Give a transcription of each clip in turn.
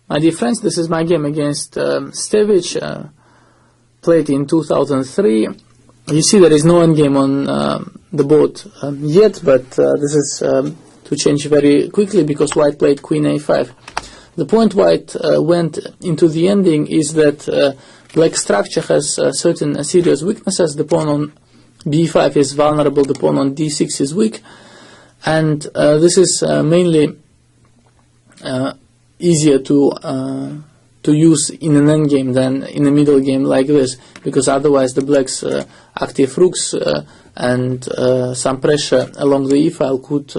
My dear friends, this is my game against Stevic, played in 2003. You see there is no endgame on the board yet, but this is to change very quickly because white played queen a5. The point white went into the ending is that black structure has certain serious weaknesses. The pawn on b5 is vulnerable, the pawn on d6 is weak, and this is mainly easier to use in an endgame than in a middle game like this, because otherwise the black's active rooks and some pressure along the e file could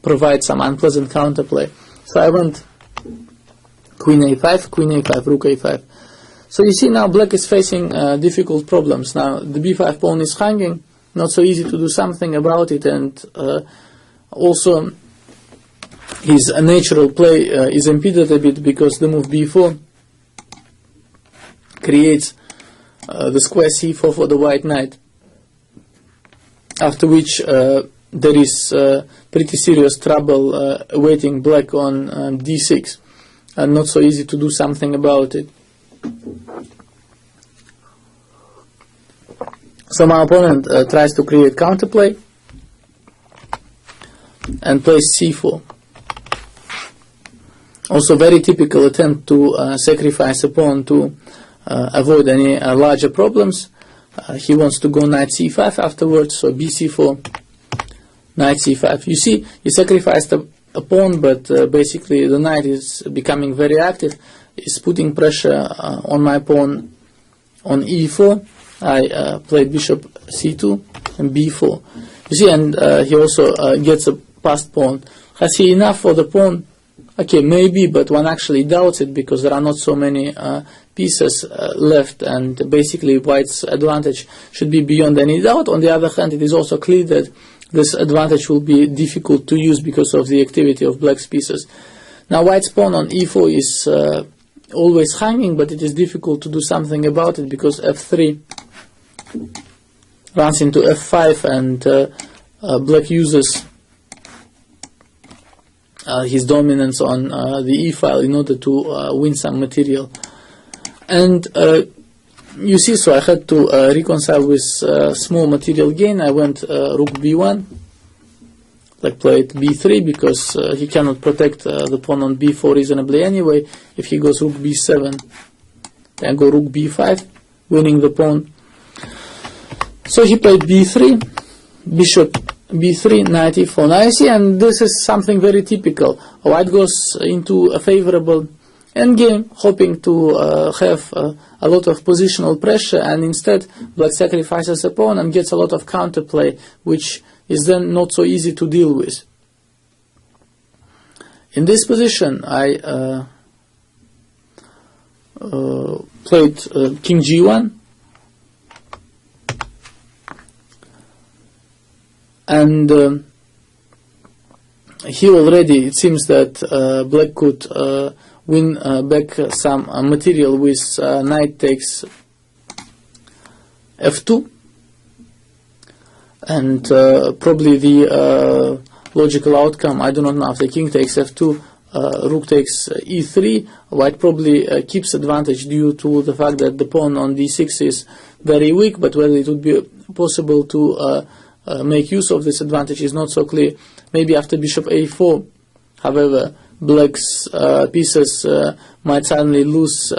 provide some unpleasant counterplay. So I went queen a5, rook a5. So you see now black is facing difficult problems. Now the b5 pawn is hanging, not so easy to do something about it, and also his natural play is impeded a bit because the move b4 creates the square c4 for the white knight, after which there is pretty serious trouble awaiting black on d6, and not so easy to do something about it. So my opponent tries to create counterplay and plays c4. Also very typical attempt to sacrifice a pawn to avoid any larger problems. He wants to go knight c5 afterwards, so bc4, knight c5. You see, he sacrificed a pawn, but basically the knight is becoming very active. He's putting pressure on my pawn on e4. I played bishop c2 and b4. You see, and he also gets a passed pawn. Has he enough for the pawn? Okay, maybe, but one actually doubts it because there are not so many pieces left, and basically white's advantage should be beyond any doubt. On the other hand, it is also clear that this advantage will be difficult to use because of the activity of black's pieces. Now white's pawn on e4 is always hanging, but it is difficult to do something about it because f3 runs into f5, and black uses his dominance on the e file in order to win some material. And you see, so I had to reconcile with small material gain. I went rook b1, like played b3 because he cannot protect the pawn on b4 reasonably anyway. If he goes rook b7, then go rook b5, winning the pawn. So he played b3, bishop b3, knight e4. Now you see, and this is something very typical. White goes into a favorable endgame, hoping to have a lot of positional pressure, and instead black sacrifices a pawn and gets a lot of counterplay, which is then not so easy to deal with. In this position, I played king g1, and here already it seems that black could win back some material with knight takes f2, and probably the logical outcome, I do not know, after king takes f2, rook takes e3, white probably keeps advantage due to the fact that the pawn on d6 is very weak, but whether it would be possible to make use of this advantage is not so clear. Maybe after bishop a4, however, black's pieces might suddenly lose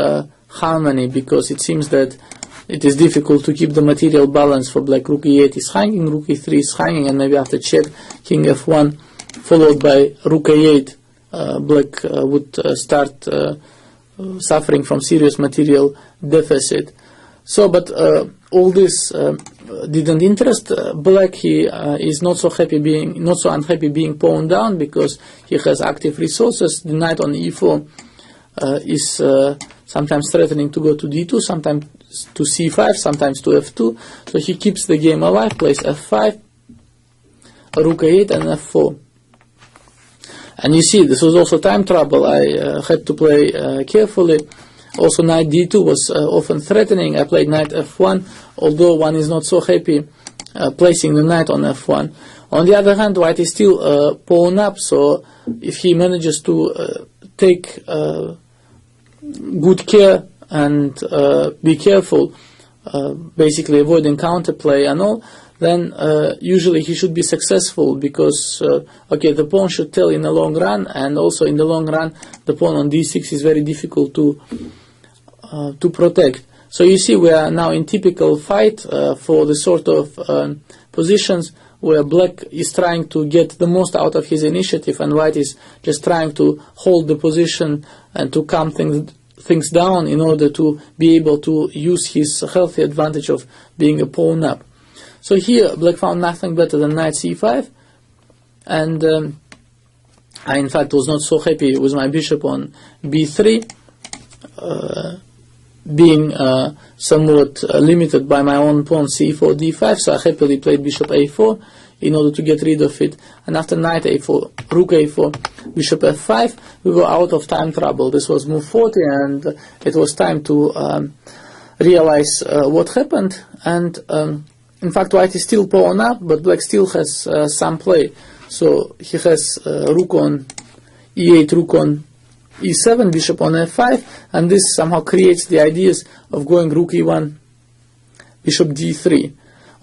harmony, because it seems that it is difficult to keep the material balance for black. Rook e8 is hanging, rook e3 is hanging, and maybe after check, king f1, followed by rook a8, black would start suffering from serious material deficit. So, but all this didn't interest black. He is not so unhappy being pawned down because he has active resources. The knight on e4 is sometimes threatening to go to d2, sometimes to c5, sometimes to f2. So he keeps the game alive, plays f5, rook a8, and f4. And you see, this was also time trouble. I had to play carefully. Also, knight d2 was often threatening. I played knight f1, although one is not so happy placing the knight on f1. On the other hand, white is still pawn up, so if he manages to take good care and be careful, basically avoiding counterplay and all, then usually he should be successful, because okay, the pawn should tell in the long run, and also in the long run the pawn on d6 is very difficult to protect. So you see, we are now in typical fight for the sort of positions where black is trying to get the most out of his initiative, and white is just trying to hold the position and to calm things down in order to be able to use his healthy advantage of being a pawn up. So here black found nothing better than knight c5, and I in fact was not so happy with my bishop on b3, being somewhat limited by my own pawn c4 d5, so I happily played bishop a4 in order to get rid of it. And after knight a4, rook a4, bishop f5, we were out of time trouble. This was move 40, and it was time to realize what happened. And in fact, white is still pawn up, but black still has some play. So he has rook on e8, rook on e7, bishop on f5, and this somehow creates the ideas of going rook e1, bishop d3.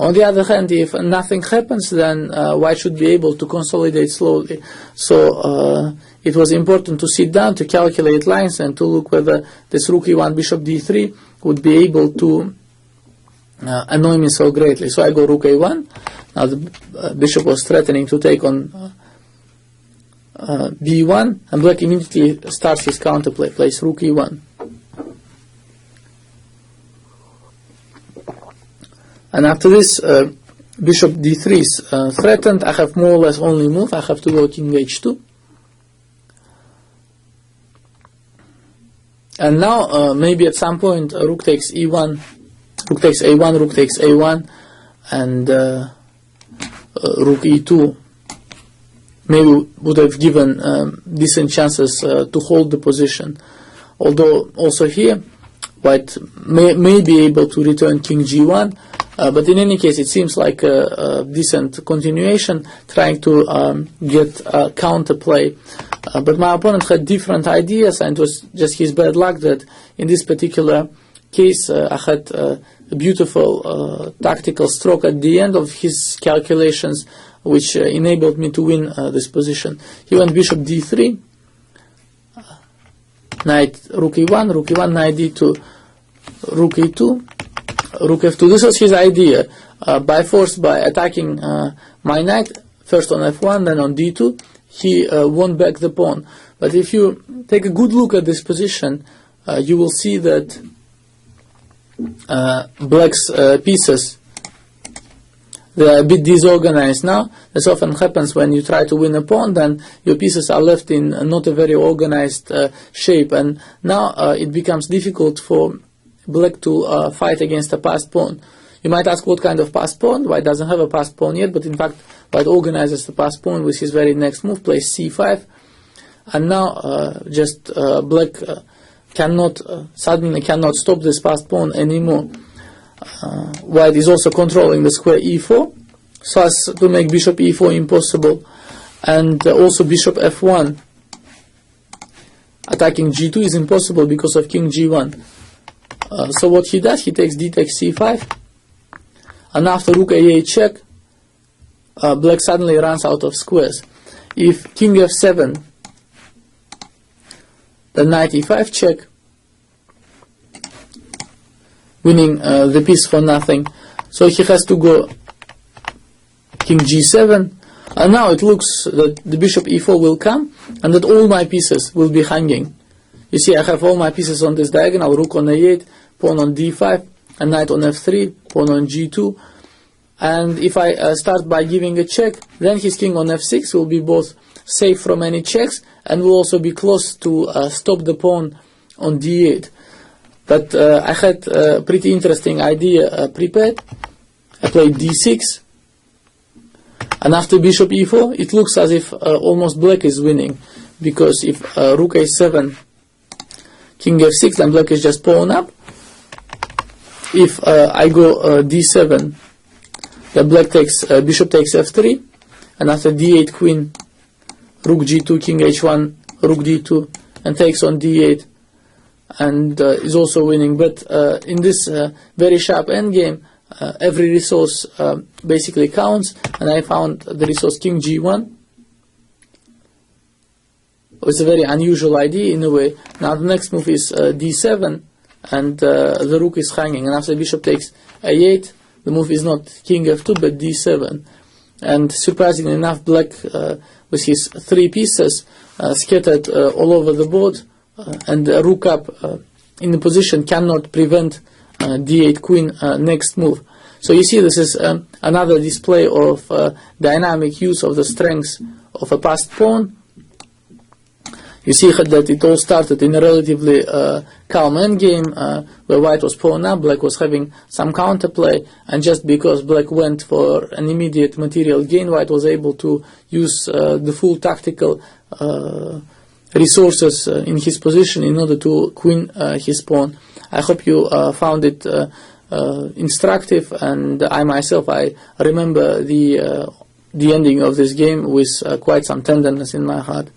On the other hand, if nothing happens, then white should be able to consolidate slowly. So it was important to sit down, to calculate lines, and to look whether this rook e1, bishop d3 would be able to annoy me so greatly. So I go rook a1. Now the bishop was threatening to take on b1, and black immediately starts his counterplay, plays rook e1. And after this, bishop d3 is threatened. I have more or less only move. I have to go king h2. And now maybe at some point rook takes e1, rook takes a1, rook takes a1, and rook e2 maybe would have given decent chances to hold the position. Although also here white may be able to return king g1, but in any case it seems like a decent continuation, trying to get counterplay. But my opponent had different ideas, and it was just his bad luck that in this particular case I had a beautiful tactical stroke at the end of his calculations, which enabled me to win this position. He went bishop d3, knight rook e1, rook e1, knight d2, rook e2, rook f2. This was his idea. By force, by attacking my knight, first on f1, then on d2, he won back the pawn. But if you take a good look at this position, you will see that black's pieces, they are a bit disorganized now. This often happens when you try to win a pawn, then your pieces are left in not a very organized shape, and now it becomes difficult for black to fight against a passed pawn. You might ask what kind of passed pawn. White doesn't have a passed pawn yet, but in fact white organizes the passed pawn with his very next move, plays c5, and now black suddenly cannot stop this passed pawn anymore. White is also controlling the square e4, so as to make bishop e4 impossible, and also bishop f1 attacking g2 is impossible because of king g1. So what he does, he takes d takes c5, and after rook a8 check, black suddenly runs out of squares. If king f7, then knight e5 check, winning the piece for nothing. So he has to go king g7, and now it looks that the bishop e4 will come, and that all my pieces will be hanging. You see, I have all my pieces on this diagonal, rook on a8, pawn on d5, and knight on f3, pawn on g2, and if I start by giving a check, then his king on f6 will be both safe from any checks, and will also be close to stop the pawn on d8. But I had a pretty interesting idea prepared. I played d6, and after bishop e4, it looks as if almost black is winning, because if rook a7, king f6, then black is just pawn up. If I go d7, the black takes bishop takes f3, and after d8 queen, rook g2, king h1, rook d2, and takes on d8 and is also winning. But in this very sharp endgame, every resource basically counts, and I found the resource king g1. It's a very unusual idea in a way. Now the next move is d7, and the rook is hanging, and after bishop takes a8, the move is not king f2 but d7. And surprisingly enough, black with his 3 pieces scattered all over the board, and rook up in the position cannot prevent d8 queen next move. So you see, this is another display of dynamic use of the strengths of a passed pawn. You see that it all started in a relatively calm endgame where white was pawn up, black was having some counterplay, and just because black went for an immediate material gain, white was able to use the full tactical resources in his position in order to queen his pawn. I hope you found it instructive, and I myself, I remember the ending of this game with quite some tenderness in my heart.